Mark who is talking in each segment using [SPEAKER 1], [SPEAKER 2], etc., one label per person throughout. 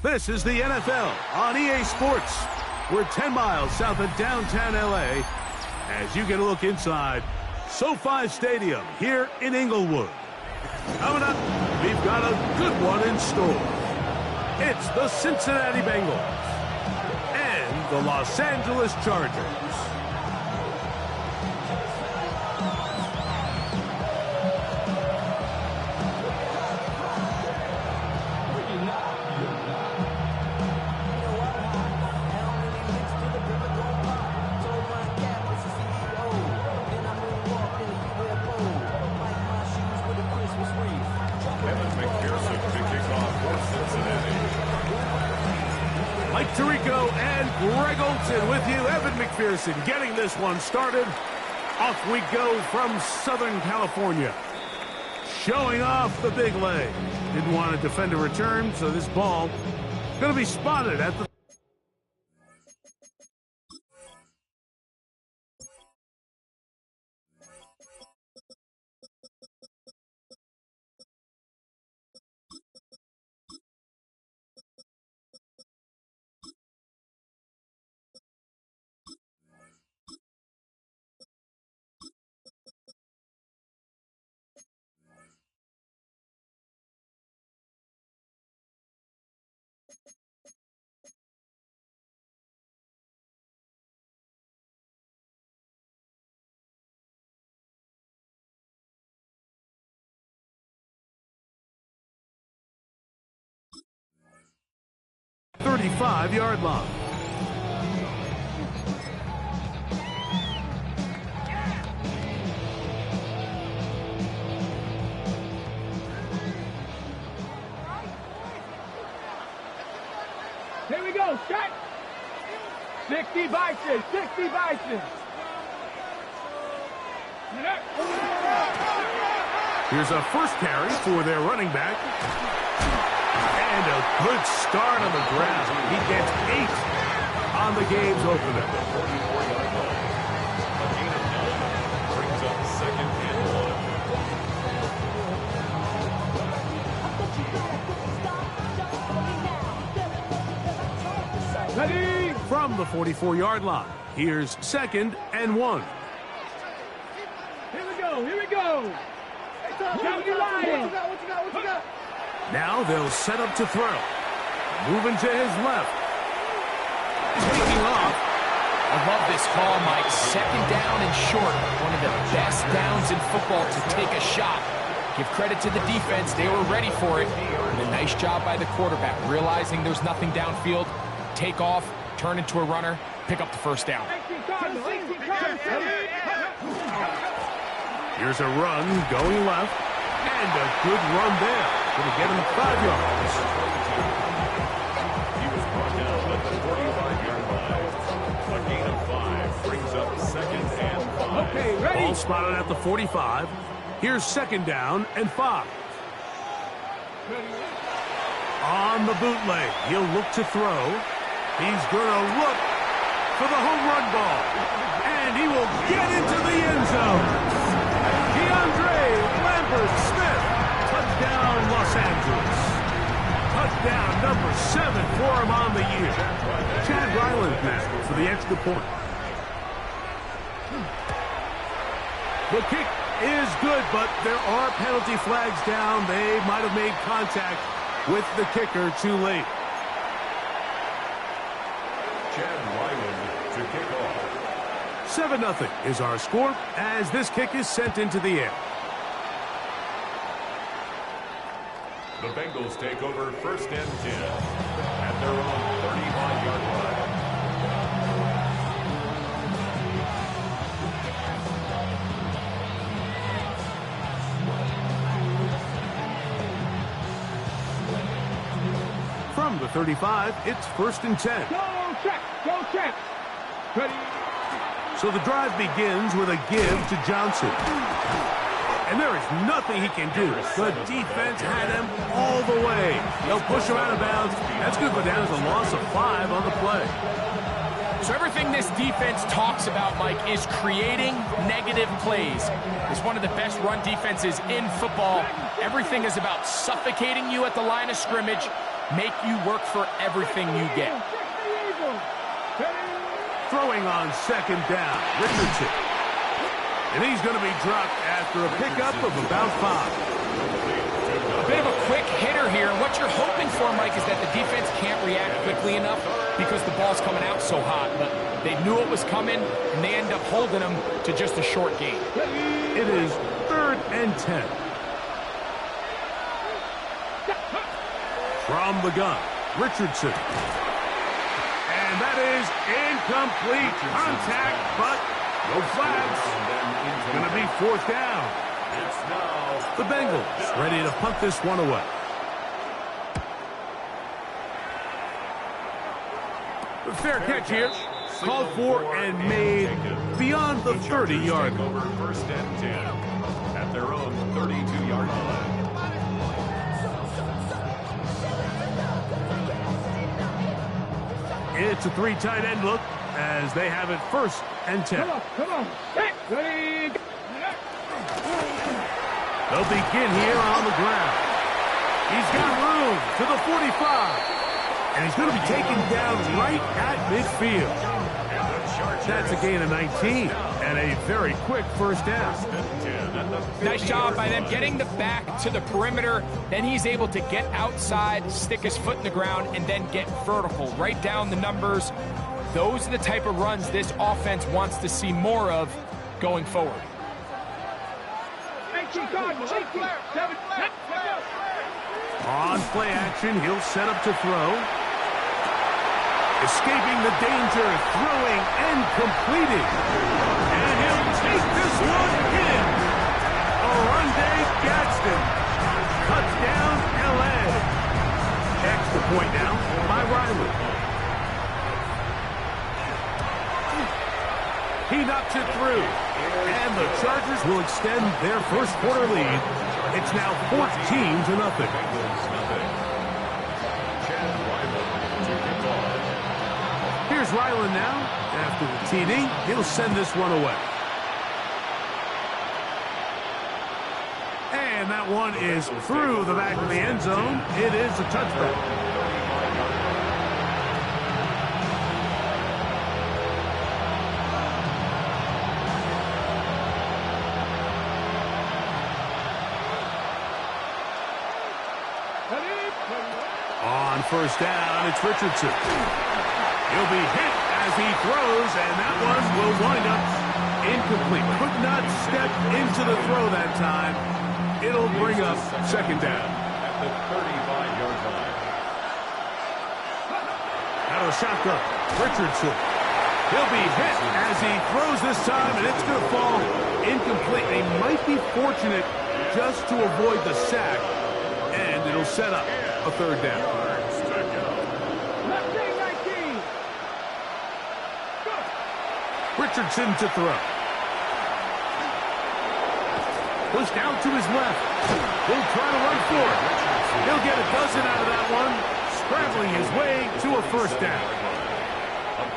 [SPEAKER 1] This is the NFL on EA Sports. We're 10 miles south of downtown LA as you get a look inside SoFi Stadium here in Inglewood. Coming up, we've got a good one in store. It's the Cincinnati Bengals and the Los Angeles Chargers. Mike Tirico and Greg Olson with you. Evan McPherson getting this one started. Off we go from Southern California. Showing off the big leg. Didn't want to defend a return, so this ball going to be spotted at the... .35-yard line.
[SPEAKER 2] Here we go, shot. 60 Bison, 60 Bison.
[SPEAKER 1] Here's a first carry for their running back. And a good start on the ground. He gets 8 on the game's opener.
[SPEAKER 3] Brings up second and 1.
[SPEAKER 2] Ready?
[SPEAKER 1] From the 44-yard line, here's 2nd and 1.
[SPEAKER 2] Here we go, here we go. What you got?
[SPEAKER 1] Now they'll set up to throw. Moving to his left. Taking off.
[SPEAKER 4] I love this call, Mike. 2nd down and short. One of the best downs in football to take a shot. Give credit to the defense. They were ready for it. And a nice job by the quarterback, realizing there's nothing downfield. Take off, turn into a runner, pick up the first down.
[SPEAKER 1] Here's a run going left. And a good run there. Going to get him 5 yards.
[SPEAKER 3] He was brought down at the 45-yard line. A gain of 5 brings up 2nd and 5.
[SPEAKER 2] Okay, ready?
[SPEAKER 1] Ball spotted at the 45. Here's 2nd down and 5. On the bootleg, he'll look to throw. He's going to look for the home run ball. And he will get into the end zone. Smith, touchdown Los Angeles. Touchdown number 7 for him on the year. Chad Ryland now for the extra point. The kick is good, but there are penalty flags down. They might have made contact with the kicker too late.
[SPEAKER 3] Chad Ryland to kick off.
[SPEAKER 1] 7-0 is our score as this kick is sent into the air.
[SPEAKER 3] The Bengals take over 1st and 10 at their own 35-yard line.
[SPEAKER 1] From the 35, it's 1st and 10.
[SPEAKER 2] Go check. Ready?
[SPEAKER 1] So the drive begins with a give to Johnson. And there is nothing he can do. The defense had him all the way. They'll push him out of bounds. That's going to go down as a loss of 5 on the play.
[SPEAKER 4] So everything this defense talks about, Mike, is creating negative plays. It's one of the best run defenses in football. Everything is about suffocating you at the line of scrimmage, make you work for everything you get.
[SPEAKER 1] Throwing on second down, Richardson. And he's going to be dropped after a pickup of about 5.
[SPEAKER 4] A bit of a quick hitter here. What you're hoping for, Mike, is that the defense can't react quickly enough because the ball's coming out so hot. But they knew it was coming, and they end up holding them to just a short gain.
[SPEAKER 1] It is 3rd and 10. From the gun, Richardson. And that is incomplete. Contact, but no flags. It's going to be 4th down. The Bengals ready to punt this one away. Fair catch here. Called for and made beyond the 30-yard line.
[SPEAKER 3] Over 1st and 10 at their own 32-yard line.
[SPEAKER 1] It's a 3 tight end look as they have it 1st and 10.
[SPEAKER 2] Come on. Ready.
[SPEAKER 1] They'll begin here on the ground. He's got room to the 45. And he's going to be taken down right at midfield. That's a gain of 19 and a very quick 1st down.
[SPEAKER 4] Nice job by them getting the back to the perimeter. Then he's able to get outside, stick his foot in the ground, and then get vertical. Right down the numbers. Those are the type of runs this offense wants to see more of going forward.
[SPEAKER 1] On play action, he'll set up to throw. Escaping the danger, throwing and completing. And he'll take this one in. Orlando Gadsden cuts down L.A. Extra point now by Riley. He knocks it through. And the Chargers will extend their first quarter lead. It's now 14-0. Here's Ryland now. After the TD, he'll send this one away. And that one is through the back of the end zone. It is a touchback. On 1st down, it's Richardson. He'll be hit as he throws, and that one will wind up incomplete. Could not step into the throw that time. It'll bring up 2nd down.
[SPEAKER 3] At the 35-yard line.
[SPEAKER 1] Out of shotgun, Richardson. He'll be hit as he throws this time, and it's going to fall incomplete. They might be fortunate just to avoid the sack, and it'll set up a 3rd down. Richardson to throw. Pushed out to his left. He'll try to run for it. He'll get a dozen out of that one, scrambling his way to a 1st down.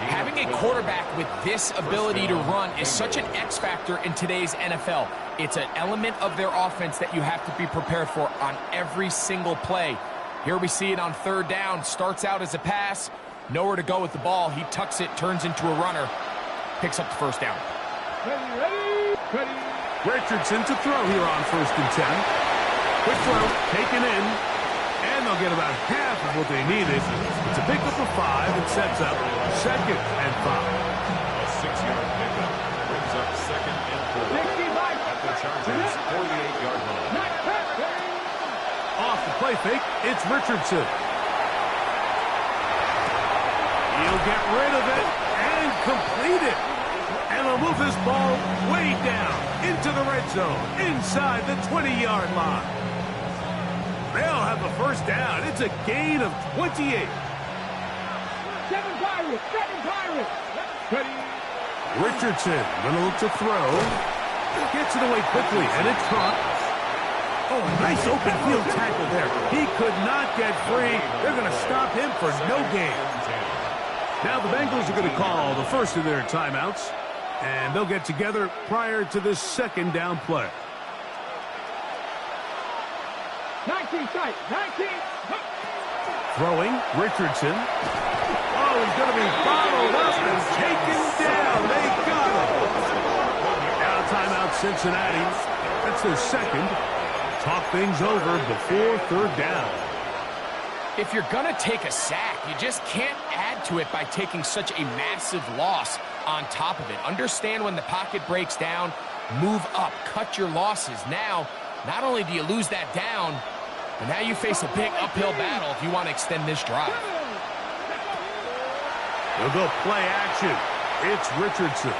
[SPEAKER 4] Having a quarterback with this ability to run is such an X factor in today's NFL. It's an element of their offense that you have to be prepared for on every single play. Here we see it on 3rd down. Starts out as a pass. Nowhere to go with the ball. He tucks it, turns into a runner. Picks up the 1st down.
[SPEAKER 2] Ready.
[SPEAKER 1] Richardson to throw here on 1st and 10. Quick throw, taken in, and they'll get about half of what they needed. It's a pickup of 5. It sets up 2nd and 5.
[SPEAKER 3] A 6-yard pickup brings up 2nd and 4 at the Chargers' 48-yard line.
[SPEAKER 1] Off the play fake, it's Richardson. He'll get rid of it and complete it. And they'll move this ball way down into the red zone, inside the 20-yard line. They'll have the 1st down. It's a gain of 28.
[SPEAKER 2] 7 Pirates. Ready.
[SPEAKER 1] Richardson gonna look to throw. Gets it away quickly, and it's caught. Oh, a nice open field tackle there. He could not get free. They're going to stop him for no gain. Now the Bengals are going to call the first of their timeouts, and they'll get together prior to this 2nd down play.
[SPEAKER 2] 19 tight. 19.
[SPEAKER 1] Throwing, Richardson. Oh, he's going to be bottled up and taken down. They got him. Now timeout Cincinnati. That's their second. Talk things over before third down.
[SPEAKER 4] If you're going to take a sack, you just can't add to it by taking such a massive loss on top of it. Understand when the pocket breaks down, move up, cut your losses. Now, not only do you lose that down, but now you face a big uphill battle if you want to extend this drive.
[SPEAKER 1] They'll go play action. It's Richardson.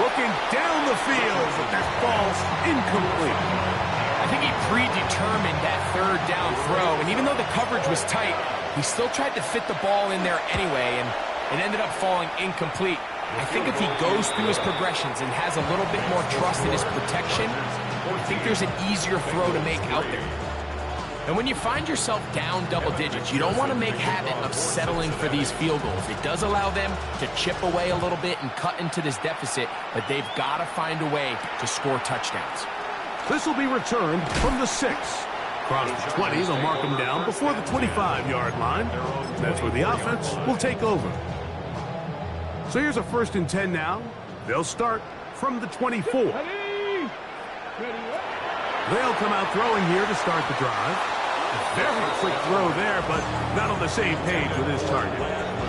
[SPEAKER 1] Looking down the field, but that ball's incomplete.
[SPEAKER 4] I think he predetermined that third down throw, and even though the coverage was tight, he still tried to fit the ball in there anyway, and it ended up falling incomplete. I think if he goes through his progressions and has a little bit more trust in his protection, I think there's an easier throw to make out there. And when you find yourself down double digits, you don't want to make habit of settling for these field goals. It does allow them to chip away a little bit and cut into this deficit, but they've got to find a way to score touchdowns.
[SPEAKER 1] This will be returned from the 6. Across the 20, they'll mark him down before the 25-yard line. That's where the offense will take over. So here's a 1st and 10 now. They'll start from the 24. They'll come out throwing here to start the drive. A very quick throw there, but not on the same page with his target.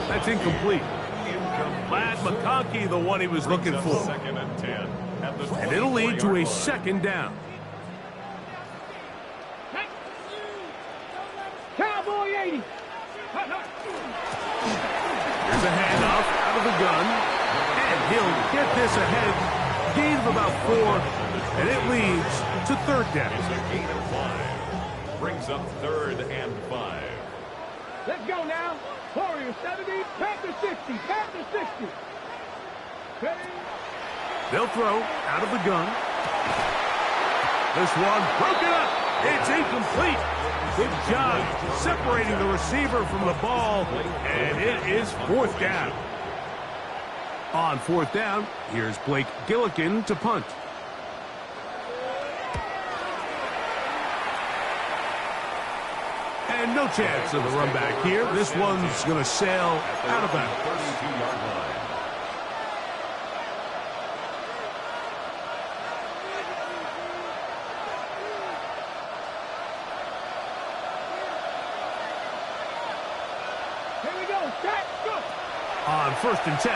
[SPEAKER 1] That's incomplete. Matt McConkey, the one he was looking for.
[SPEAKER 3] 2nd and 10.
[SPEAKER 1] And it'll lead to a 2nd down.
[SPEAKER 2] Cowboy 80.
[SPEAKER 1] Here's a handoff out of the gun. And he'll get this ahead. Gain of about 4. And it leads to 3rd down.
[SPEAKER 3] It's a gain of 5. Brings up 3rd and 5.
[SPEAKER 2] Let's go now. Warriors 70, Panthers 60, Panthers 60. Ready?
[SPEAKER 1] They'll throw out of the gun. This one broken up. It's incomplete. Good job separating the receiver from the ball. And it is 4th down. On 4th down, here's Blake Gillikin to punt. And no chance of the run back here. This one's going to sail out of bounds.
[SPEAKER 3] 32-yard line.
[SPEAKER 1] On 1st and 10,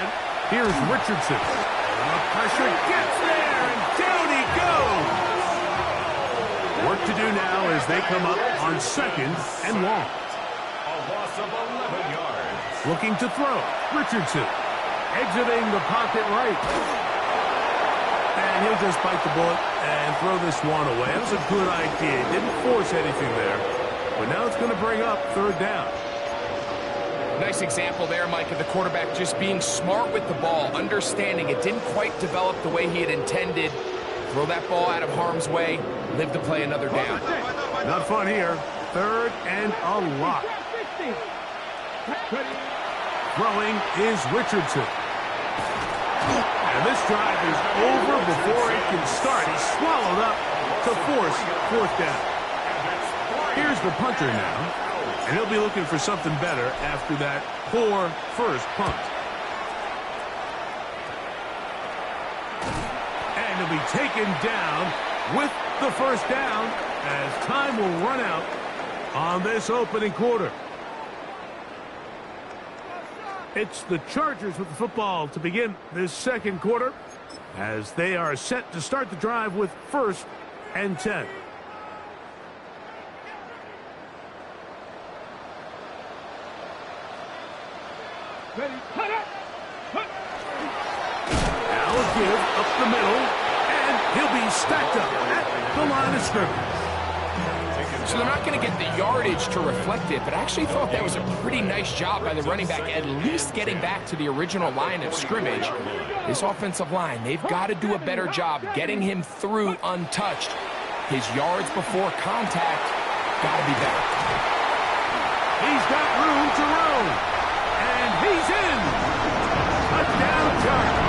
[SPEAKER 1] here's Richardson. The pressure gets there, and down he goes. Work to do now as they come up on 2nd and long.
[SPEAKER 3] A loss of 11 yards.
[SPEAKER 1] Looking to throw, Richardson. Exiting the pocket right. And he'll just bite the bullet and throw this one away. That was a good idea. Didn't force anything there. But now it's going to bring up 3rd down.
[SPEAKER 4] Nice example there, Mike, of the quarterback just being smart with the ball, understanding it didn't quite develop the way he had intended. Throw that ball out of harm's way, live to play another down.
[SPEAKER 1] Not fun here. 3rd and a lot. Throwing is Richardson. And this drive is over before it can start. He's swallowed up to force 4th down. Here's the punter now. And he'll be looking for something better after that poor first punt. And he'll be taken down with the 1st down as time will run out on this opening quarter. It's the Chargers with the football to begin this 2nd quarter as they are set to start the drive with 1st and 10.
[SPEAKER 2] Ready? Cut it!
[SPEAKER 1] Now a give up the middle, and he'll be stacked up at the line of scrimmage.
[SPEAKER 4] So they're not going to get the yardage to reflect it, but I actually thought that was a pretty nice job by the running back, at least getting back to the original line of scrimmage. This offensive line, they've got to do a better job getting him through untouched. His yards before contact got to be better.
[SPEAKER 1] He's got room to roam. And he's in. Touchdown, Chargers.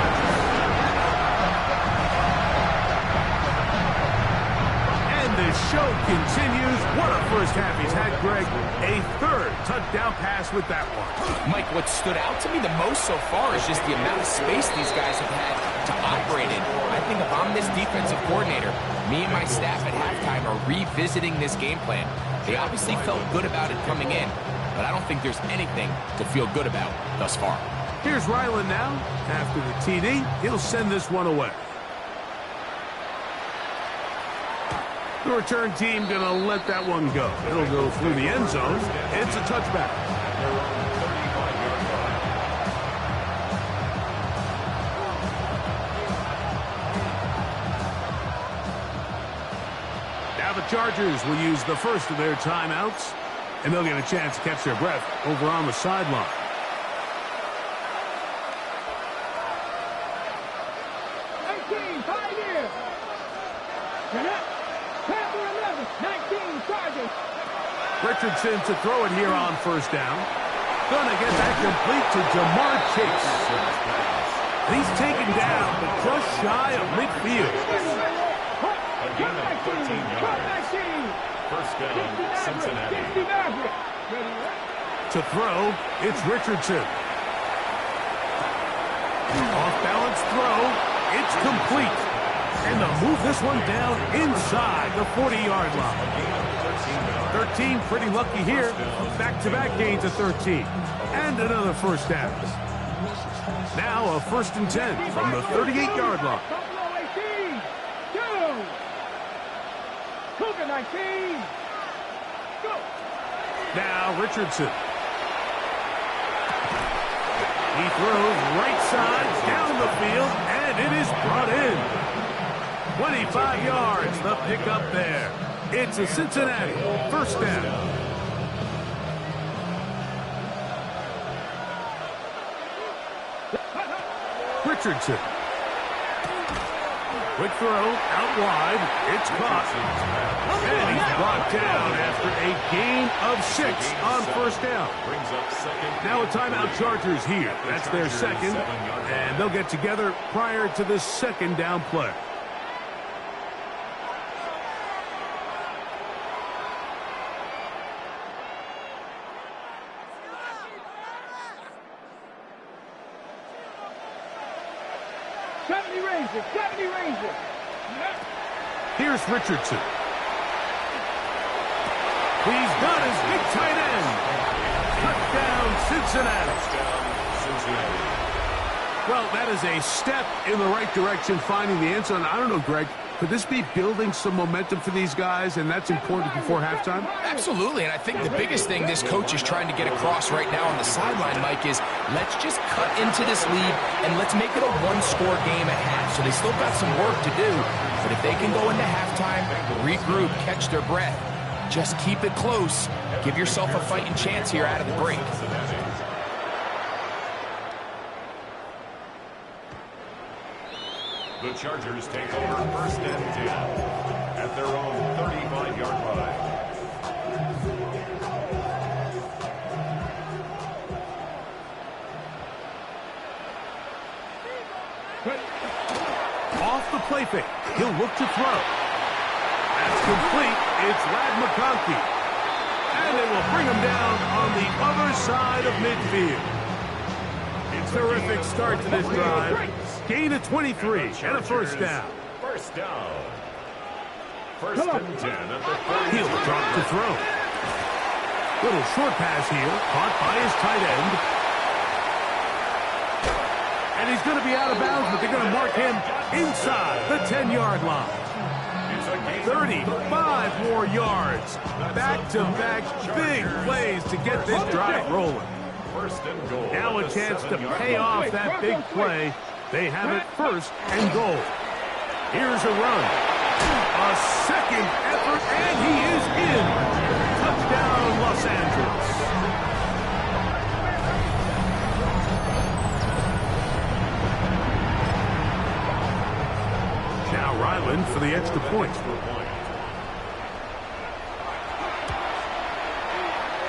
[SPEAKER 1] And the show continues. What a first first half, he's had, Greg, a third touchdown pass with that one.
[SPEAKER 4] Mike, what stood out to me the most so far is just the amount of space these guys have had to operate in. I think if I'm this defensive coordinator, me and my staff at halftime are revisiting this game plan. They obviously felt good about it coming in, but I don't think there's anything to feel good about thus far.
[SPEAKER 1] Here's Ryland now. After the TD, he'll send this one away. The return team going to let that one go. It'll go through the end zone. It's a touchback. Now the Chargers will use the first of their timeouts, and they'll get a chance to catch their breath over on the sideline. Richardson to throw it here on first down. Gonna get that complete to Jamar Chase. And he's taken down, but just shy of midfield.
[SPEAKER 3] A gain of 13 yards. First down, Cincinnati.
[SPEAKER 1] To throw, it's Richardson. Off-balance throw. It's complete. And they'll move this one down inside the 40-yard line. 13, pretty lucky here. Back-to-back gains of 13. And another first down. Now a 1st and 10 from the 38-yard line. Now Richardson. He throws right side down the field, and it is brought in. 25 yards, the pickup there. It's a Cincinnati first down. Richardson. Quick throw, out wide. It's caught. And he's brought down after a gain of 6 on first down. Now a timeout Chargers here. That's their second. And they'll get together prior to the second down play. Here's Richardson. He's got his big tight end. Touchdown, Cincinnati. Well, that is a step in the right direction, finding the end zone. I don't know, Greg, could this be building some momentum for these guys, and that's important before halftime?
[SPEAKER 4] Absolutely, and I think the biggest thing this coach is trying to get across right now on the sideline, Mike, is let's just cut into this lead, and let's make it a one-score game at half. So they still got some work to do, but if they can go into halftime, regroup, catch their breath, just keep it close, give yourself a fighting chance here out of the break.
[SPEAKER 3] The Chargers take over 1st and 10 at their own 35-yard line.
[SPEAKER 1] Off the play fake. He'll look to throw. That's complete. It's Lad McConkey. And they will bring him down on the other side of midfield. Terrific start to this drive. Gain of 23 and a first down.
[SPEAKER 3] First down. 1st and 10 at the 30.
[SPEAKER 1] He'll drop to throw. Little short pass here, caught by his tight end. And he's going to be out of bounds, but they're going to mark him inside the 10-yard line. 35 more yards. Back-to-back big plays to get this drive rolling. Now a chance to pay off that big play. They have it 1st and goal. Here's a run. A second effort, and he is in. Touchdown, Los Angeles. Now Ryland for the extra point.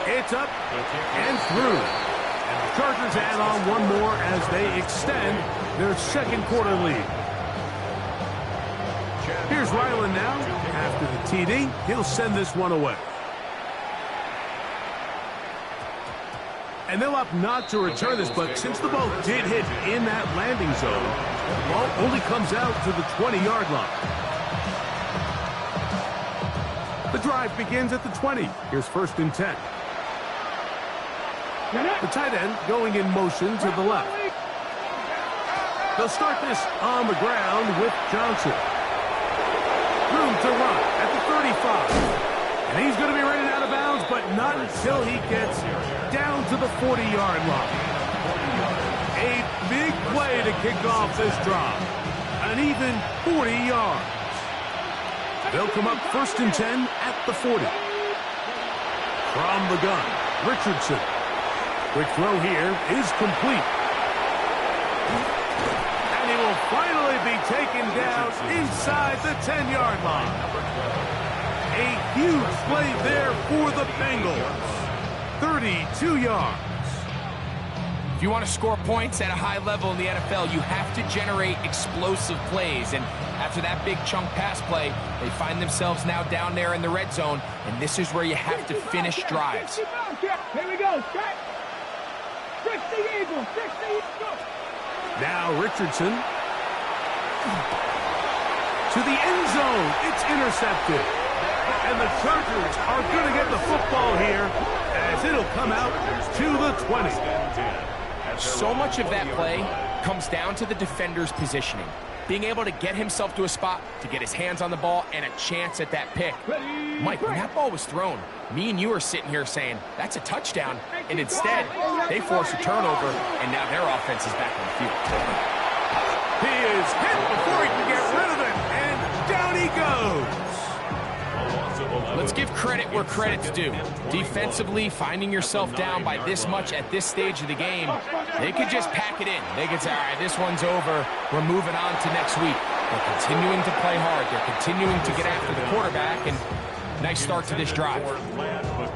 [SPEAKER 1] It's up and through. And the Chargers add on one more as they extend their second quarter lead. Here's Ryland now. After the TD, he'll send this one away. And they'll opt not to return this, but since the ball did hit in that landing zone, the ball only comes out to the 20-yard line. The drive begins at the 20. Here's 1st and 10. The tight end going in motion to the left. They'll start this on the ground with Johnson. Room to run at the 35. And he's going to be running out of bounds, but not until he gets down to the 40-yard line. A big play to kick off this drive. An even 40 yards. They'll come up 1st and 10 at the 40. From the gun, Richardson. Quick throw here is complete. And he will finally be taken down inside the 10-yard line. A huge play there for the Bengals. 32 yards.
[SPEAKER 4] If you want to score points at a high level in the NFL, you have to generate explosive plays. And after that big chunk pass play, they find themselves now down there in the red zone. And this is where you have to finish drives.
[SPEAKER 2] Here we go. Strike. Fix the Eagles. Fix the Eagles.
[SPEAKER 1] Now Richardson. To the end zone. It's intercepted. And the Chargers are going to get the football here as it'll come out to the 20.
[SPEAKER 4] So much of that play comes down to the defender's positioning. Being able to get himself to a spot, to get his hands on the ball, and a chance at that pick. Mike, when that ball was thrown, me and you are sitting here saying, that's a touchdown. And instead, they force a turnover, and now their offense is back on the field.
[SPEAKER 1] He is hit before he can get rid of it, and down he goes.
[SPEAKER 4] Let's give credit where credit's due. Defensively, finding yourself down by this much at this stage of the game, they could just pack it in. They could say, all right, this one's over. We're moving on to next week. They're continuing to play hard. They're continuing to get after the quarterback, and nice start to this drive.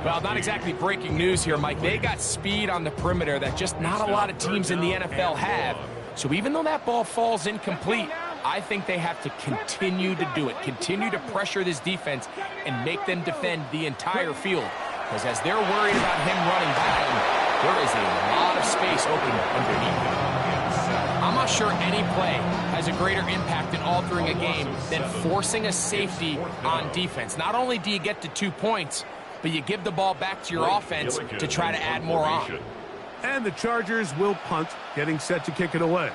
[SPEAKER 4] Well, not exactly breaking news here, Mike. They got speed on the perimeter that just not a lot of teams in the NFL have. So even though that ball falls incomplete, I think they have to continue to do it, continue to pressure this defense and make them defend the entire field. Because as they're worried about him running by them, there is a lot of space open underneath him. I'm not sure any play has a greater impact in altering a game than forcing a safety on defense. Not only do you get to 2 points, but you give the ball back to your offense to try to add more on.
[SPEAKER 1] And the Chargers will punt, getting set to kick it away.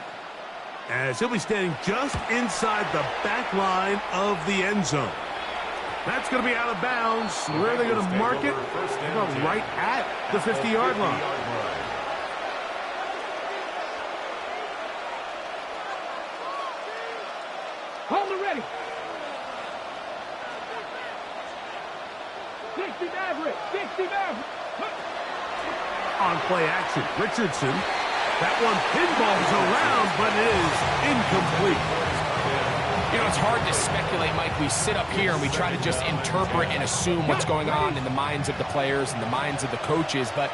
[SPEAKER 1] As he'll be standing just inside the back line of the end zone. That's going to be out of bounds. Where are they going to mark it? Well, right at the 50-yard line.
[SPEAKER 2] Hold it ready. 60 Maverick. 60 Maverick.
[SPEAKER 1] On play action, Richardson. That one pinballs around, but it is incomplete.
[SPEAKER 4] You know, it's hard to speculate, Mike. We sit up here and we try to just interpret and assume what's going on in the minds of the players and the minds of the coaches, but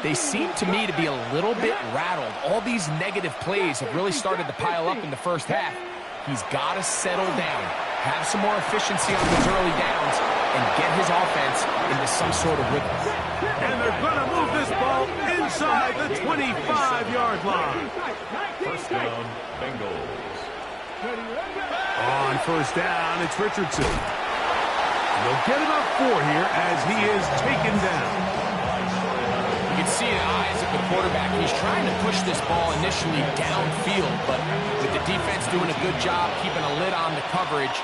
[SPEAKER 4] they seem to me to be a little bit rattled. All these negative plays have really started to pile up in the first half. He's got to settle down, have some more efficiency on those early downs, and get his offense into some sort of rhythm.
[SPEAKER 1] And they're going to move this ball inside the 25-yard line.
[SPEAKER 3] First down, Bengals.
[SPEAKER 1] On first down, it's Richardson. They'll get about 4 here as he is taken down.
[SPEAKER 4] You can see in the eyes of the quarterback, he's trying to push this ball initially downfield, but with the defense doing a good job keeping a lid on the coverage,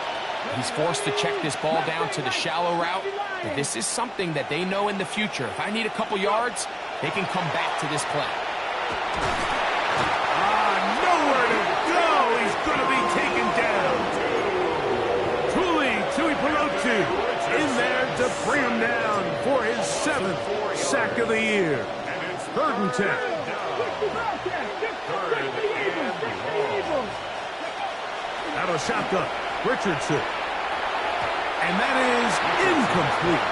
[SPEAKER 4] he's forced to check this ball down to the shallow route. But this is something that they know in the future. If I need a couple yards, they can come back to this play.
[SPEAKER 1] Nowhere to go. He's going to be taken down. Tui Pelotu in there to bring him down for his 7th sack of the year. 3rd and 10. Out of the shotgun, Richardson. And that is incomplete.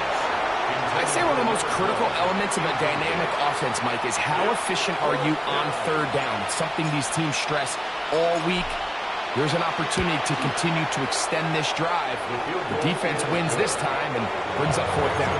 [SPEAKER 4] I'd say one of the most critical elements of a dynamic offense, Mike, is how efficient are you on 3rd down? It's something these teams stress all week. There's an opportunity to continue to extend this drive. The defense wins this time and brings up 4th down.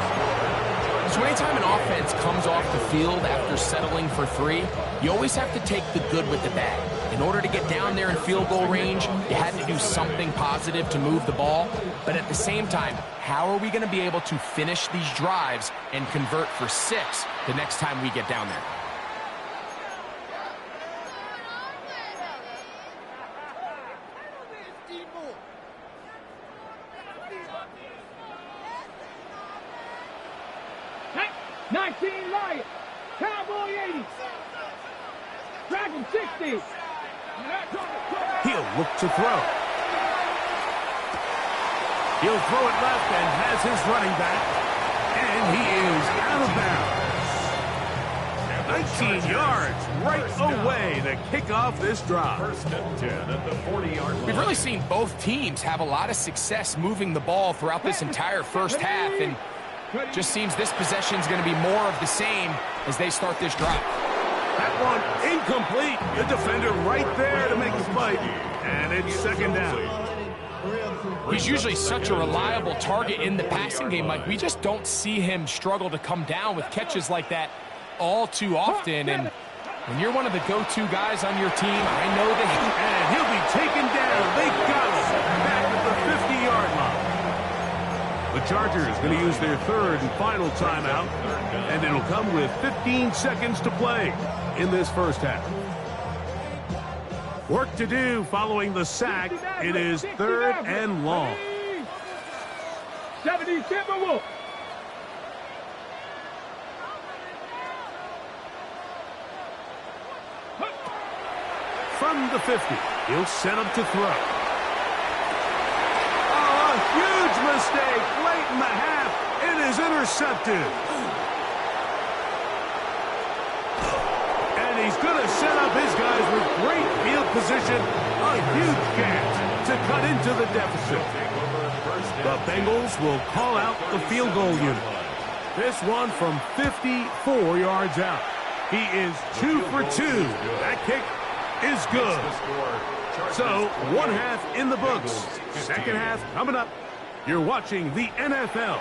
[SPEAKER 4] So anytime an offense comes off the field after settling for 3, you always have to take the good with the bad. In order to get down there in field goal range, you had to do something positive to move the ball. But at the same time, how are we going to be able to finish these drives and convert for 6 the next time we get down there?
[SPEAKER 2] Cowboy 80. Dragon 60.
[SPEAKER 1] He'll look to throw. He'll throw it left and has his running back. And he is out of bounds. 19 yards right away to kick off this drive.
[SPEAKER 3] First and 10 at the 40-yard line.
[SPEAKER 4] We've really seen both teams have a lot of success moving the ball throughout this entire first half, and just seems this possession is going to be more of the same as they start this drive.
[SPEAKER 1] That one incomplete. The defender right there to make the fight. And it's second down.
[SPEAKER 4] He's usually such a reliable target in the passing game, Mike. We just don't see him struggle to come down with catches like that all too often. And when you're one of the go-to guys on your team, I know that
[SPEAKER 1] and he'll be taken down. They got him back at the 50-yard line. The Chargers going to use their third and final timeout, and it'll come with 15 seconds to play in this first half. Work to do following the sack. It is third and long.
[SPEAKER 2] 70 Timberwolves.
[SPEAKER 1] From the 50, he'll set up to throw. Oh, a huge mistake late in the half. It is intercepted. And he's going to set up his guys with great field position. A huge chance to cut into the deficit. The Bengals will call out the field goal unit. This one from 54 yards out. He is 2 for 2. That kick is good. So, one half in the books. Second half coming up. You're watching the NFL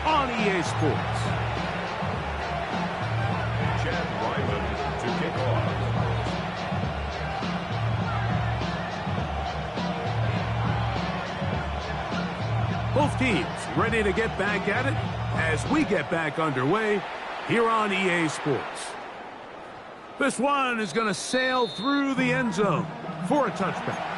[SPEAKER 1] on EA Sports.
[SPEAKER 3] Chad Ryman to kick off.
[SPEAKER 1] Both teams ready to get back at it as we get back underway here on EA Sports. This one is going to sail through the end zone for a touchback.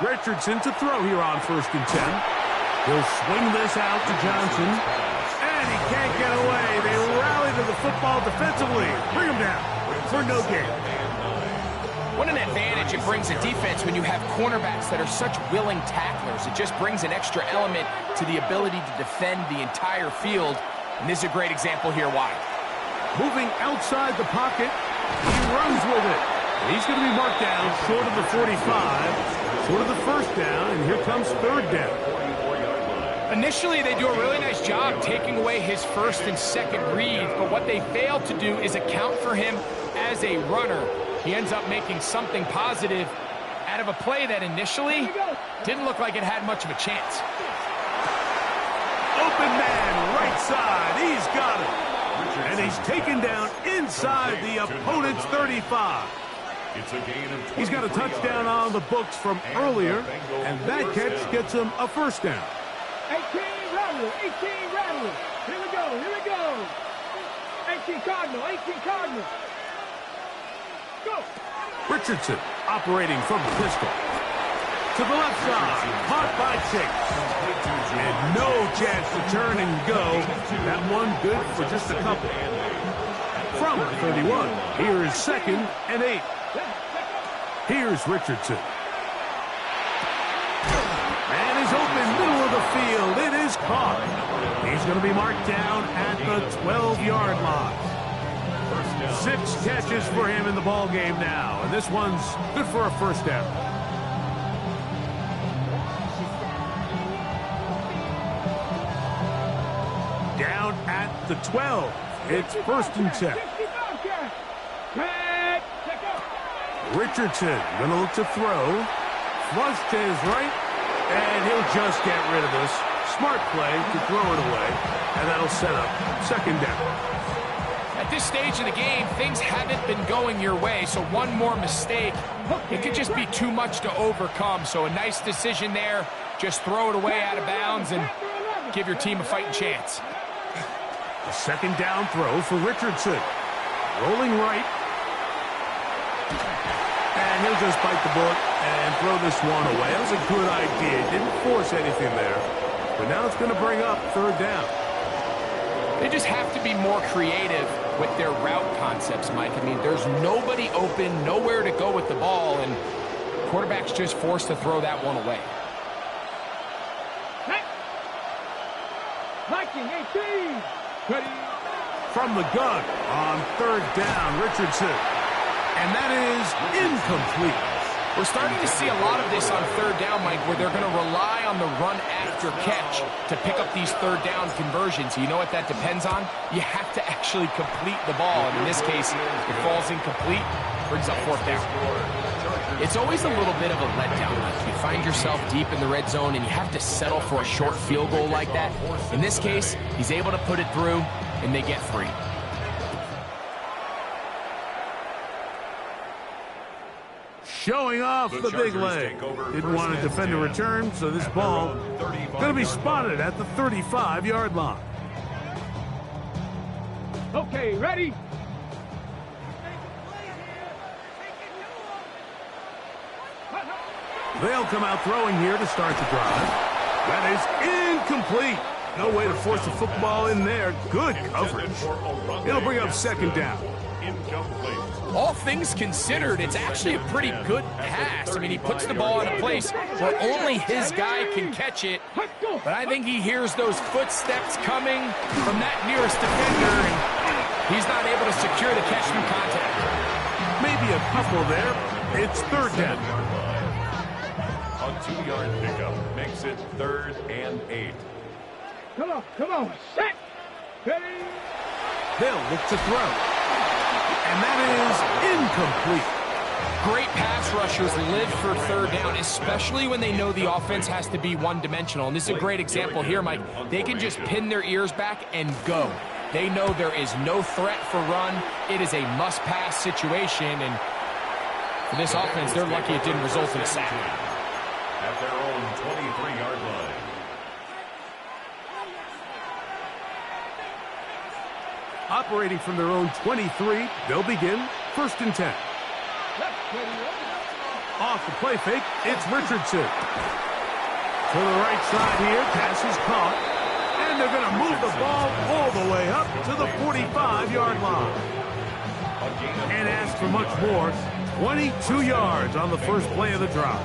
[SPEAKER 1] Richardson to throw here on 1st and 10. He'll swing this out to Johnson. And he can't get away. They rally to the football defensively. Bring him down for no gain.
[SPEAKER 4] What an advantage it brings a defense when you have cornerbacks that are such willing tacklers. It just brings an extra element to the ability to defend the entire field. And this is a great example here why.
[SPEAKER 1] Moving outside the pocket, he runs with it. He's going to be marked down short of the 45, short of the first down, and here comes third down.
[SPEAKER 4] Initially, they do a really nice job taking away his first and second read, but what they fail to do is account for him as a runner. He ends up making something positive out of a play that initially didn't look like it had much of a chance.
[SPEAKER 1] Open man, right side, he's got it. And he's taken down inside the opponent's 35. He's got a touchdown on the books from earlier, and that catch gets him a first down.
[SPEAKER 2] 18 Rattler, 18 Rattler. Here we go, here we go. 18 Cardinal, 18 Cardinal. Go.
[SPEAKER 1] Richardson operating from the pistol. To the left side, caught by Chase. And no chance to turn and go. That one good for just a couple. From 31, here is 2nd and 8. Here's Richardson. Man is open, middle of the field. It is caught. He's going to be marked down at the 12-yard line. 6 catches for him in the ball game now, and this one's good for a first down. Down at the 12. It's 1st and 10. Richardson gonna look to throw. Flush to his right, and he'll just get rid of this. Smart play to throw it away, and that'll set up 2nd down.
[SPEAKER 4] At this stage of the game, things haven't been going your way, so one more mistake, it could just be too much to overcome. So a nice decision there. Just throw it away out of bounds and give your team a fighting chance.
[SPEAKER 1] A 2nd down throw for Richardson. Rolling right. And he'll just bite the bullet and throw this one away. That was a good idea. Didn't force anything there. But now it's going to bring up 3rd down.
[SPEAKER 4] They just have to be more creative with their route concepts, Mike. I mean, there's nobody open, nowhere to go with the ball, and quarterback's just forced to throw that one away.
[SPEAKER 2] Viking 18.
[SPEAKER 1] From the gun on 3rd down, Richardson. And that is incomplete.
[SPEAKER 4] We're starting to see a lot of this on 3rd down, Mike, where they're going to rely on the run after catch to pick up these 3rd down conversions. You know what that depends on? You have to actually complete the ball. And in this case, it falls incomplete, brings up 4th down. It's always a little bit of a letdown. Like you find yourself deep in the red zone and you have to settle for a short field goal like that. In this case, he's able to put it through, and they get 3.
[SPEAKER 1] Showing off the big leg. Didn't want to defend a return, so this ball going to be spotted at the 35-yard line.
[SPEAKER 2] Okay, ready?
[SPEAKER 1] They'll come out throwing here to start the drive. That is incomplete. No way to force the football in there. Good coverage. It'll bring up 2nd down.
[SPEAKER 4] All things considered, it's actually a pretty good pass. I mean, he puts the ball in a place where only his guy can catch it. But I think he hears those footsteps coming from that nearest defender, and he's not able to secure the catch through contact.
[SPEAKER 1] Maybe a couple there. It's 3rd down.
[SPEAKER 3] A 2-yard pickup makes it 3rd and 8.
[SPEAKER 2] Come on, set, ready.
[SPEAKER 1] They'll look to throw. And that is incomplete.
[SPEAKER 4] Great pass rushers live for 3rd down, especially when they know the offense has to be one-dimensional. And this is a great example here, Mike. They can just pin their ears back and go. They know there is no threat for run. It is a must-pass situation, and for this offense, they're lucky it didn't result in a sack.
[SPEAKER 3] At their own 23-yard line.
[SPEAKER 1] Operating from their own 23, they'll begin 1st and 10. Off the play fake, it's Richardson. To the right side here, pass is caught. And they're going to move the ball all the way up to the 45-yard line. And ask for much more, 22 yards on the first play of the drive.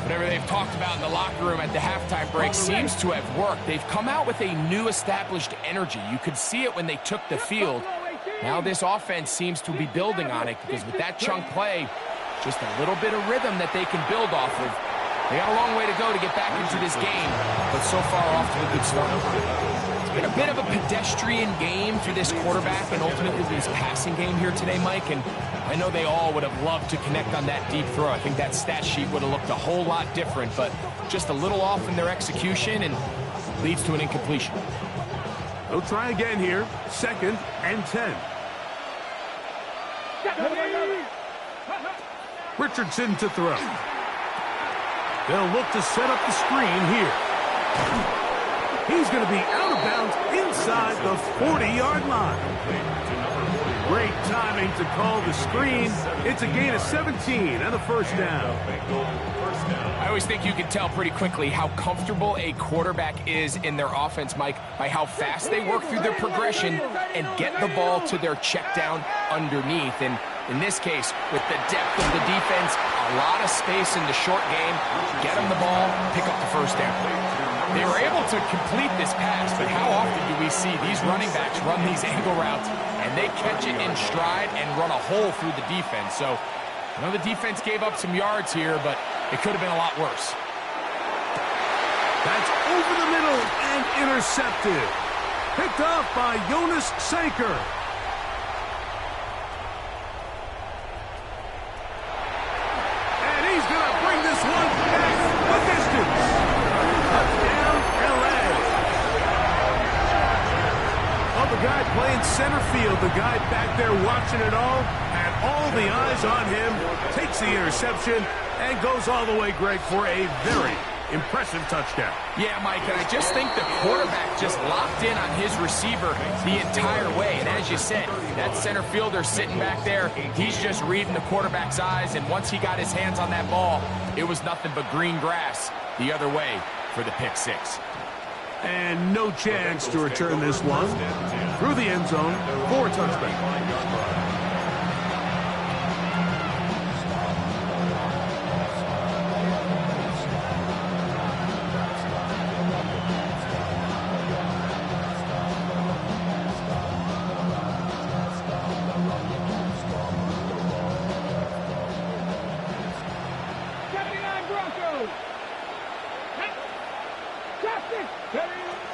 [SPEAKER 4] Whatever they've talked about in the locker room at the halftime break seems to have worked. They've come out with a new established energy. You could see it when they took the field. Now this offense seems to be building on it because with that chunk play, just a little bit of rhythm that they can build off of. They got a long way to go to get back into this game, but so far off to a good start. It's been a bit of a pedestrian game for this quarterback and ultimately this passing game here today, Mike, and I know they all would have loved to connect on that deep throw. I think that stat sheet would have looked a whole lot different, but just a little off in their execution and leads to an incompletion.
[SPEAKER 1] They'll try again here, 2nd and 10. Richardson to throw. They'll look to set up the screen here. He's going to be out of bounds inside the 40-yard line. Great timing to call the screen. It's a gain of 17 and a 1st down.
[SPEAKER 4] I always think you can tell pretty quickly how comfortable a quarterback is in their offense, Mike, by how fast they work through their progression and get the ball to their check down underneath. And in this case, with the depth of the defense, a lot of space in the short game, get them the ball, pick up the 1st down. They were able to complete this pass, but how often do we see these running backs run these angle routes and they catch it in stride and run a hole through the defense? So, I know the defense gave up some yards here, but it could have been a lot worse.
[SPEAKER 1] That's over the middle and intercepted. Picked off by Jonas Sanker. And he's going to bring this one back the distance. Touchdown, LA. Well, the guy playing center field, the guy back there watching it all, and all the eyes on him, takes the interception and goes all the way, Greg, for a very impressive touchdown.
[SPEAKER 4] Yeah, Mike, and I just think the quarterback just locked in on his receiver the entire way. And as you said, that center fielder sitting back there, he's just reading the quarterback's eyes. And once he got his hands on that ball, it was nothing but green grass the other way for the pick six.
[SPEAKER 1] And no chance to return this one through the end zone for a touchback.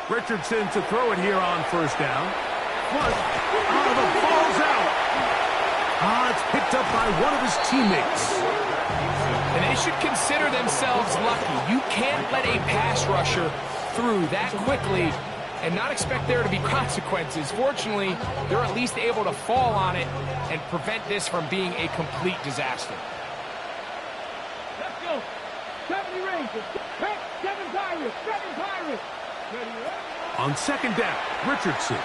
[SPEAKER 1] Richardson to throw it here on first down. Flush. The ball's out. It's picked up by one of his teammates.
[SPEAKER 4] And they should consider themselves lucky. You can't let a pass rusher through that quickly and not expect there to be consequences. Fortunately, they're at least able to fall on it and prevent this from being a complete disaster.
[SPEAKER 2] Let's go. 70 Rangers. 7 Pirates. 7 Pirates.
[SPEAKER 1] On second down, Richardson.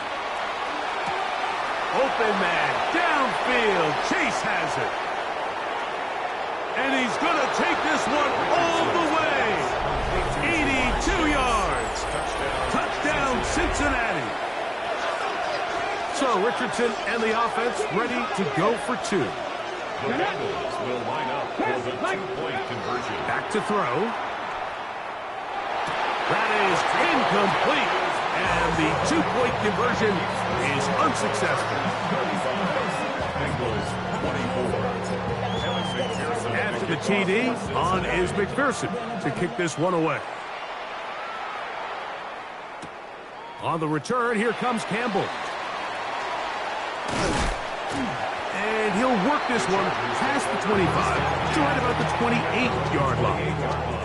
[SPEAKER 1] Open man, downfield. Chase has it. And he's going to take this one all the way. 82 yards. Touchdown, Cincinnati. So Richardson and the offense ready to go for two.
[SPEAKER 3] The Bengals will line up for the two-point conversion.
[SPEAKER 1] Back to throw. That is incomplete, and the two-point conversion is unsuccessful. After the TD, on is McPherson to kick this one away. On the return, here comes Campbell. And he'll work this one past the 25 to right about the 28-yard line.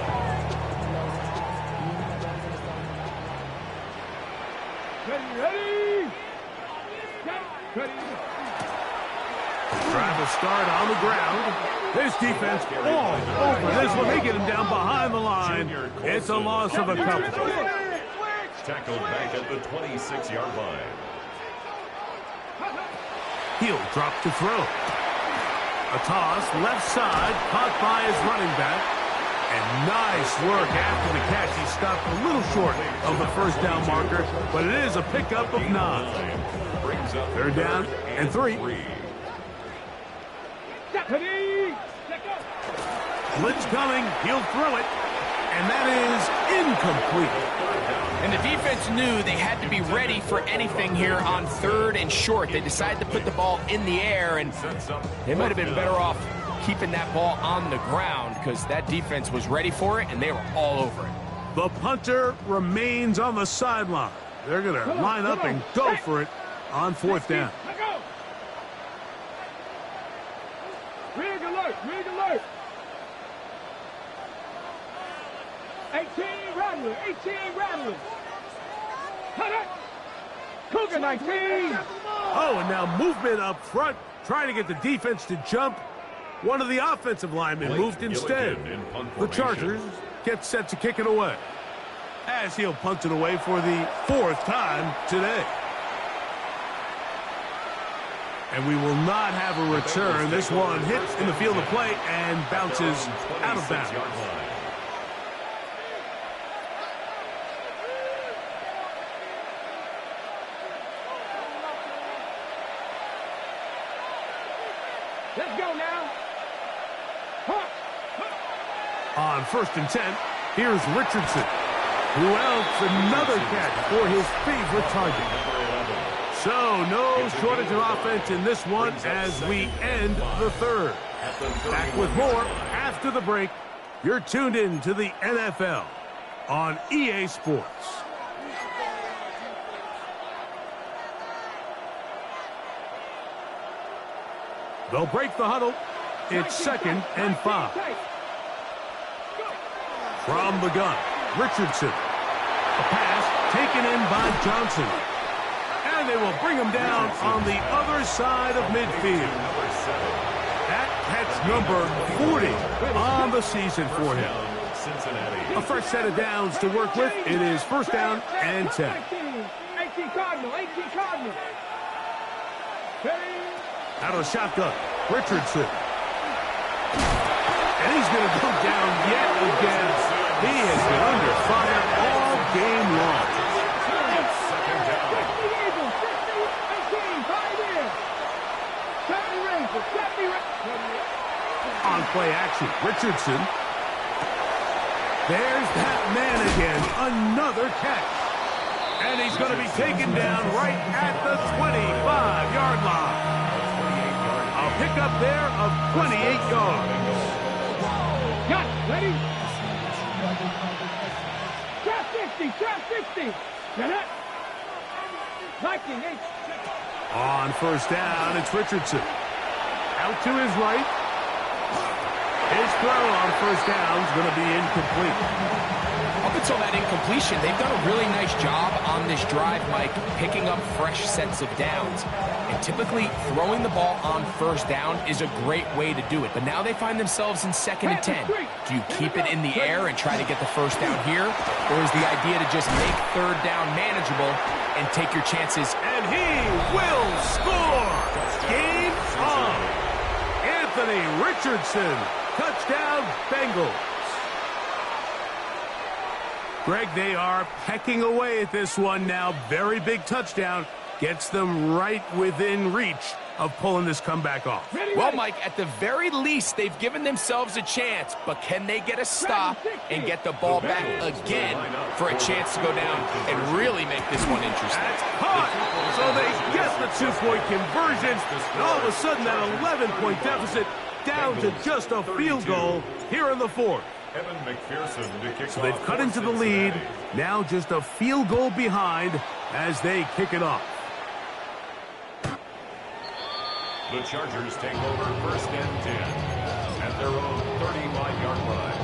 [SPEAKER 1] Drive a start on the ground. This defense all over this one. They get him down behind the line. It's a loss of a couple.
[SPEAKER 3] Tackled back at the 26-yard line.
[SPEAKER 1] He'll drop to throw. A toss, left side, caught by his running back. And nice work after the catch. He stopped a little short of the first down marker, but it is a pickup of 9. Third down and 3. Blitz coming. He'll throw it. And that is incomplete.
[SPEAKER 4] And the defense knew they had to be ready for anything here on 3rd and short. They decided to put the ball in the air, and they might have been better off keeping that ball on the ground because that defense was ready for it, and they were all over it.
[SPEAKER 1] The punter remains on the sideline. They're going to line up and go for it on 4th down.
[SPEAKER 2] Rig alert, rig alert. 18 Rattler, 18 Rattler. Cougar 19.
[SPEAKER 1] Oh, and now movement up front, trying to get the defense to jump. One of the offensive linemen moved instead. The Chargers get set to kick it away, as he'll punt it away for the 4th time today. And we will not have a return. This one hits in the field of play and bounces out of bounds.
[SPEAKER 2] Let's go now.
[SPEAKER 1] On 1st and 10, here's Richardson. Who else? Another catch for his favorite target. So, no shortage of offense in this one as we end the 3rd. Back with more after the break. You're tuned in to the NFL on EA Sports. They'll break the huddle. It's 2nd and 5. From the gun, Richardson. A pass taken in by Johnson. And they will bring him down on the other side of midfield. That's number 40 on the season for him. A fresh set of downs to work with. It is 1st down and 10.
[SPEAKER 2] 18 Cardinal, 18 Cardinal.
[SPEAKER 1] Out of the shotgun, Richardson. And he's going to go down yet again. He has been under fire all game long. On play action, Richardson. There's that man again. Another catch. And he's going to be taken down right at the 25-yard line. A pickup there of 28 yards.
[SPEAKER 2] Got it. Ready? Trap 50. Trap 50. Get it. Viking 8.
[SPEAKER 1] On 1st down, it's Richardson. Out to his right. His throw on 1st down is going to be incomplete.
[SPEAKER 4] Up until that incompletion, they've done a really nice job on this drive, Mike, picking up fresh sets of downs. And typically, throwing the ball on 1st down is a great way to do it. But now they find themselves in 2nd and 10. Do you keep it in the air and try to get the 1st down here? Or is the idea to just make 3rd down manageable and take your chances?
[SPEAKER 1] And he will score! Game on! Anthony Richardson. Touchdown, Bengals. Greg, they are pecking away at this one now. Very big touchdown. Gets them right within reach of pulling this comeback off.
[SPEAKER 4] Well, Mike, at the very least, they've given themselves a chance, but can they get a stop and get the ball back again for a chance to go down and really make this one interesting?
[SPEAKER 1] That's caught. So they get the 2-point conversion. And all of a sudden, that 11-point deficit down to just a field goal here in the 4th. So they've cut into the lead. Now just a field goal behind as they kick it off.
[SPEAKER 3] The Chargers take over 1st and 10 at their own 35-yard line.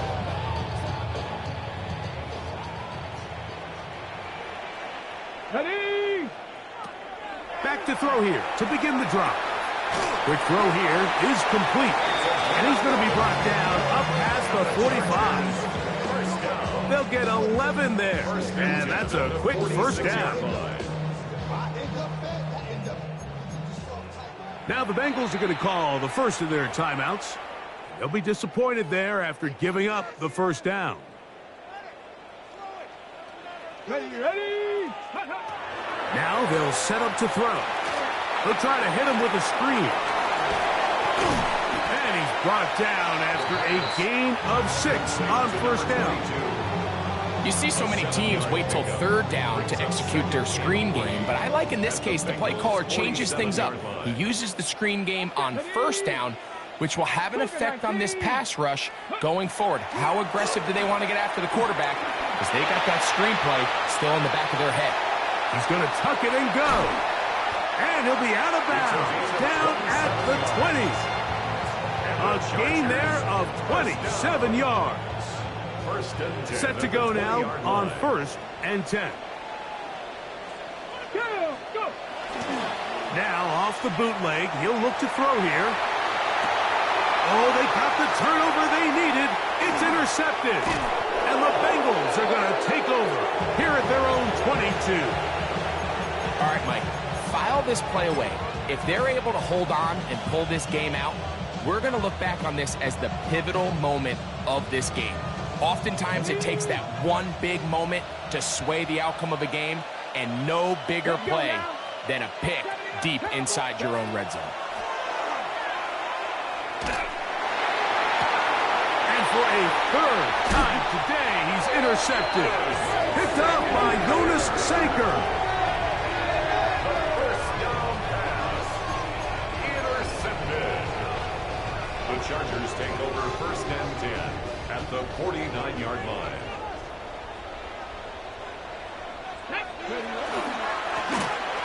[SPEAKER 2] Ready?
[SPEAKER 1] Back to throw here to begin the drive. Quick throw here is complete. And he's going to be brought down up past the 45. They'll get 11 there. And that's a quick 1st down. Now the Bengals are going to call the first of their timeouts. They'll be disappointed there after giving up the 1st down.
[SPEAKER 2] Ready?
[SPEAKER 1] Now they'll set up to throw. They'll try to hit him with a screen. And he's brought down after a gain of 6 on 1st down.
[SPEAKER 4] You see so many teams wait till 3rd down to execute their screen game, but I like in this case the play caller changes things up. He uses the screen game on 1st down, which will have an effect on this pass rush going forward. How aggressive do they want to get after the quarterback? Because they got that screen play still in the back of their head.
[SPEAKER 1] He's going to tuck it and go. And he'll be out of bounds down at the 20. A gain there of 27 yards. Set to go now on 1st and 10.
[SPEAKER 2] Go!
[SPEAKER 1] Now off the bootleg, he'll look to throw here. Oh, they got the turnover they needed. It's intercepted. And the Bengals are going to take over here at their own 22.
[SPEAKER 4] All right, Mike, file this play away. If they're able to hold on and pull this game out, we're going to look back on this as the pivotal moment of this game. Oftentimes, it takes that one big moment to sway the outcome of a game, and no bigger play than a pick deep inside your own red zone.
[SPEAKER 1] And for a 3rd time today, he's intercepted. Picked up by Jonas Sanker.
[SPEAKER 3] First down pass. Intercepted. The Chargers take over 1st and 10 at the 49-yard line.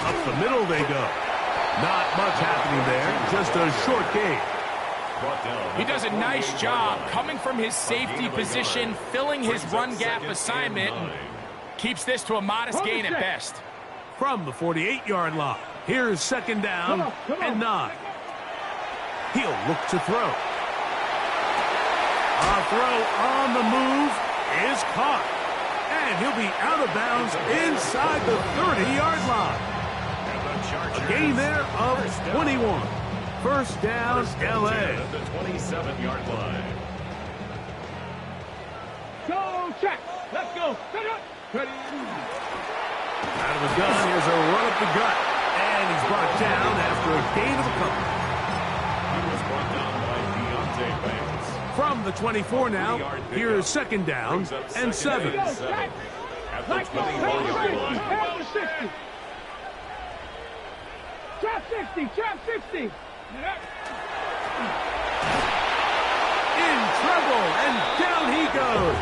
[SPEAKER 1] Up the middle they go. Not much happening there, just a short gain.
[SPEAKER 4] He does a nice job coming from his safety position, filling his run gap assignment, and keeps this to a modest gain at best.
[SPEAKER 1] From the 48-yard line, here's second down and 9. He'll look to throw. A throw on the move is caught. And he'll be out of bounds inside the 30-yard line. A gain there of 21. First down, L.A.
[SPEAKER 3] The 27-yard line.
[SPEAKER 2] Go check. Let's go. Set up. Ready.
[SPEAKER 1] Out of the gun, here's a run up the gut. And he's brought down after a gain of a couple.
[SPEAKER 3] He was brought down by Deontay Banks.
[SPEAKER 1] From the 24 now, here's second down and 7.
[SPEAKER 3] At the 24-yard line.
[SPEAKER 2] Half the 60. Trap 60. Trap 60.
[SPEAKER 1] In trouble, and down he goes.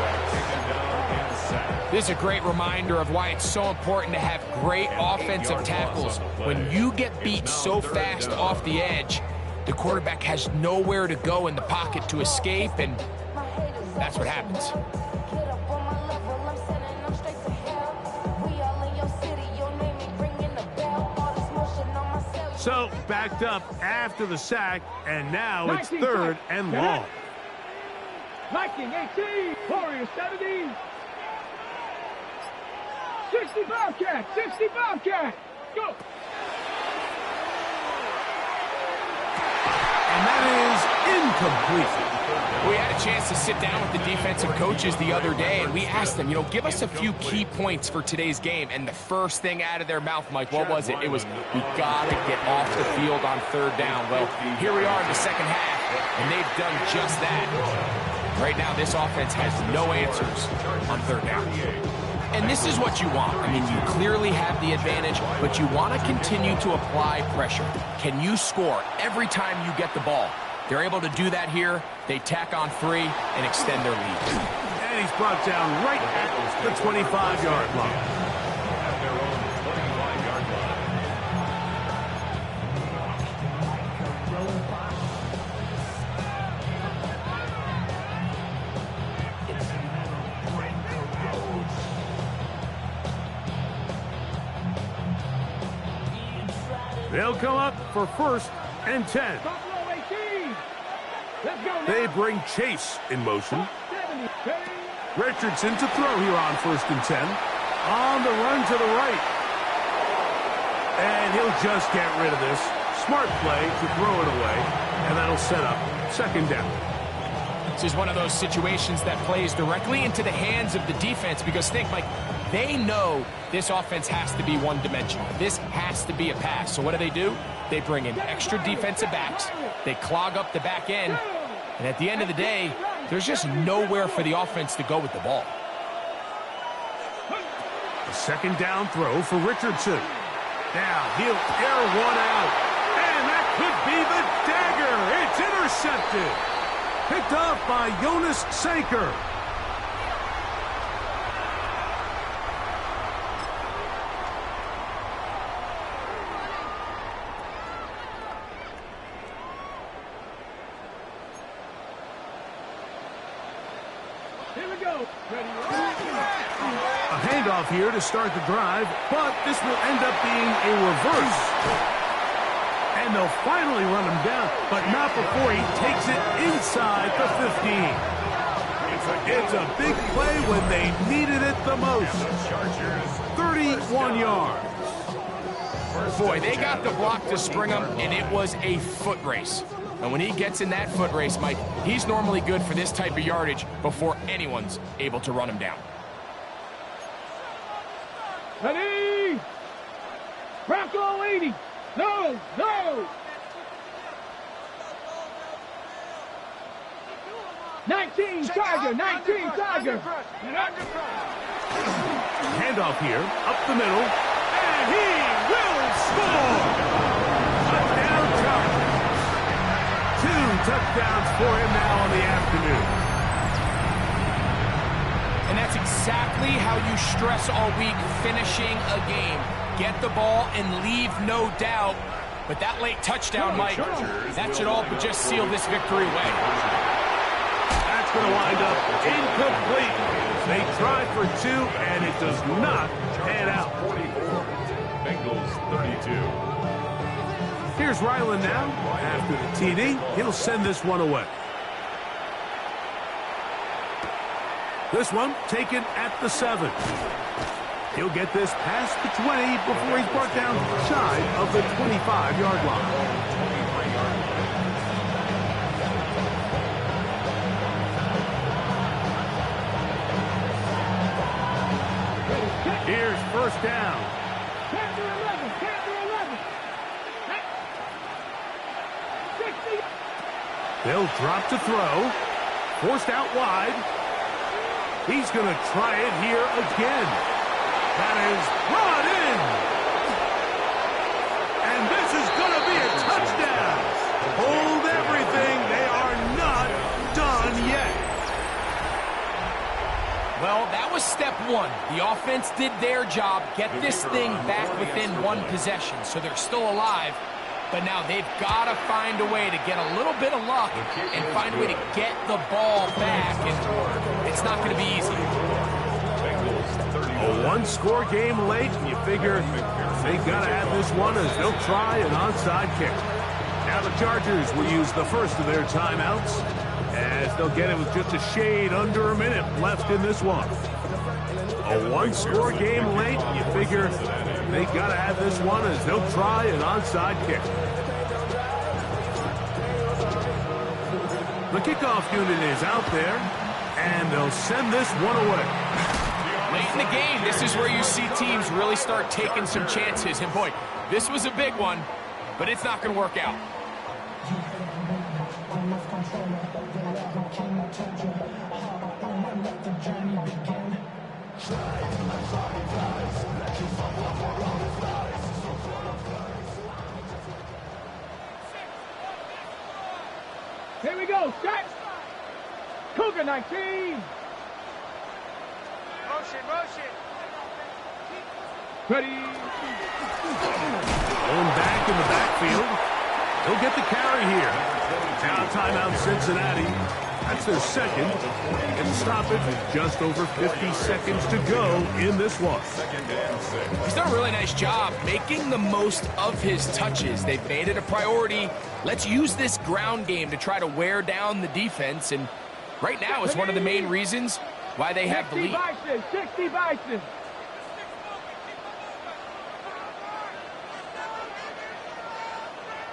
[SPEAKER 4] This is a great reminder of why it's so important to have great offensive tackles. When you get beat so fast off the edge, the quarterback has nowhere to go in the pocket to escape, and that's what happens.
[SPEAKER 1] So, backed up after the sack, and now it's third and long.
[SPEAKER 2] Viking 18, Warriors 17. 60 Bobcat, 60 Bobcat. Go.
[SPEAKER 1] And that is incomplete.
[SPEAKER 4] We had a chance to sit down with the defensive coaches the other day, and we asked them, give us a few key points for today's game. And the first thing out of their mouth, Mike, what was it? It was, we got to get off the field on third down. Well, here we are in the second half, and they've done just that. Right now, this offense has no answers on third down. And this is what you want. I mean, you clearly have the advantage, but you want to continue to apply pressure. Can you score every time you get the ball? They're able to do that here. They tack on 3 and extend their lead.
[SPEAKER 1] And he's brought down right at the 25-yard line.
[SPEAKER 3] At their own 25-yard line.
[SPEAKER 1] They'll come up for first and 10.
[SPEAKER 2] Buffalo 18. Let's go now.
[SPEAKER 1] They bring Chase in motion.
[SPEAKER 2] 70.
[SPEAKER 1] Richardson to throw here on first and 10. On the run to the right. And he'll just get rid of this. Smart play to throw it away. And that'll set up second down.
[SPEAKER 4] This is one of those situations that plays directly into the hands of the defense, because think, Mike, they know this offense has to be one-dimensional. This has to be a pass. So what do? They bring in extra defensive backs. They clog up the back end. And at the end of the day, there's just nowhere for the offense to go with the ball.
[SPEAKER 1] A second down throw for Richardson. Now he'll air one out. And that could be the dagger. It's intercepted. Picked off by Jonas Sanker.
[SPEAKER 2] Here we go. Ready.
[SPEAKER 1] A handoff here to start the drive, but this will end up being a reverse. And they'll finally run him down, but not before he takes it inside the 15. It's a big play when they needed it the most. 31 yards.
[SPEAKER 4] Boy, they got the block to spring him, and it was a foot race. And when he gets in that foot race, Mike, he's normally good for this type of yardage before anyone's able to run him down.
[SPEAKER 2] Ready. Bronco 80. No, no. 19 Tiger, 19 Tiger.
[SPEAKER 1] Handoff here, up the middle, and he will score! Touchdown, Chargers. 2 touchdowns for him now on the afternoon.
[SPEAKER 4] And that's exactly how you stress all week finishing a game. Get the ball and leave no doubt But that late touchdown, Mike, that should all but just seal this victory away.
[SPEAKER 1] That's going to wind up incomplete. They tried for 2, and it does not pan out.
[SPEAKER 3] 44, Bengals 32.
[SPEAKER 1] Here's Ryland now. After the TD, he'll send this one away. This one taken at the 7. He'll get this past the 20 before he's brought down shy of the 25-yard line. Here's first down.
[SPEAKER 2] Captain 11, Captain 11. 60.
[SPEAKER 1] They'll drop to throw. Forced out wide. He's going to try it here again. That is brought in. And this is going to be a touchdown. Hold everything. They are not done yet.
[SPEAKER 4] Well, that was step 1. The offense did their job, get this thing back within 1 possession, so they're still alive. But now they've got to find a way to get a little bit of luck and find a way to get the ball back, and it's not going to be easy.
[SPEAKER 1] A 1-score game late, and you figure they got to have this one as they'll try an onside kick. Now the Chargers will use the first of their timeouts, as they'll get it with just a shade under a minute left in this one. A 1-score game late, and you figure they got to have this one as they'll try an onside kick. The kickoff unit is out there, and they'll send this one away.
[SPEAKER 4] Late in the game, this is where you see teams really start taking some chances. And boy, this was a big one, but it's not going to work out.
[SPEAKER 2] Here we go, set. Cougar 19. Motion. Ready.
[SPEAKER 1] Going back in the backfield. He'll get the carry here. Now timeout Cincinnati. That's their second. And stop it with just over 50 seconds to go in this one.
[SPEAKER 4] He's done a really nice job making the most of his touches. They've made it a priority. Let's use this ground game to try to wear down the defense. And right now is one of the main reasons why they have the lead.
[SPEAKER 2] 60 Bison.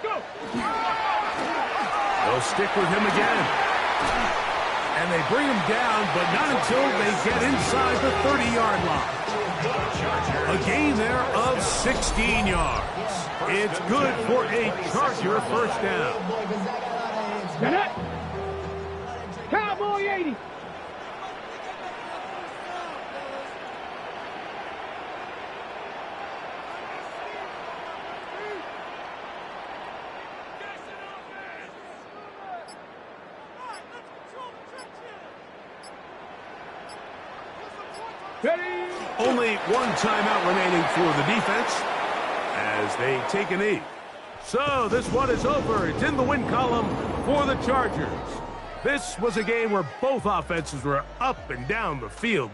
[SPEAKER 2] Go.
[SPEAKER 1] They'll stick with him again. And they bring him down, but not until they get inside the 30-yard line. A gain there of 16 yards. It's good for a Charger first down.
[SPEAKER 2] Get it. Cowboy 80. Ready.
[SPEAKER 1] Only one timeout remaining for the defense as they take a knee. So this one is over. It's in the win column for the Chargers. This was a game where both offenses were up and down the field.